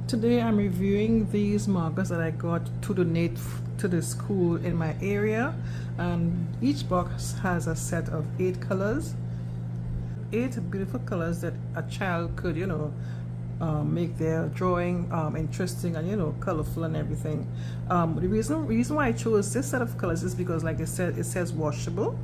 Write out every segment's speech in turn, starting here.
Today I'm reviewing these markers that I got to donate to the school in my area, and each box has a set of 8 colors, 8 beautiful colors that a child could make their drawing interesting and colorful and everything. The reason why I chose this set of colors is because, like I said, it says washable,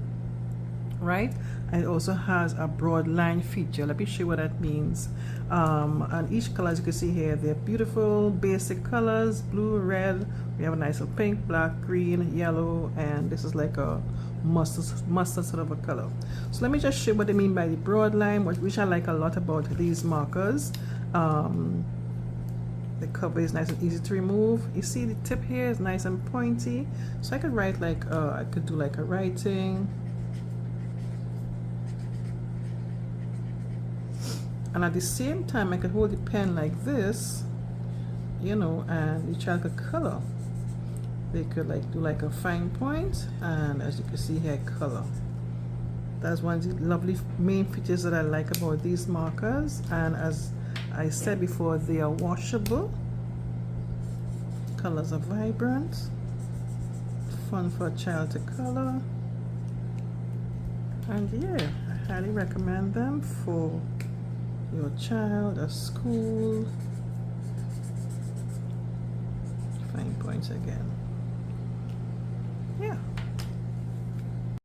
right? And it also has a broad line feature. Let me show you what that means. And each color, as you can see here, they're beautiful basic colors: blue, red, we have a nice little pink, black, green, yellow, and this is like a mustard sort of a color. So let me just show you what they mean by the broad line, which I like a lot about these markers. The cover is nice and easy to remove. You see the tip here is nice and pointy, so I could write like I could do like a writing, and at the same time I could hold the pen like this, and the child could color. They could do like a fine point, and as you can see here, color. That's one of the lovely main features that I like about these markers. And as I said before, they are washable. Colors are vibrant, fun for a child to color, and yeah, I highly recommend them for your child at school. Fine points again. Yeah.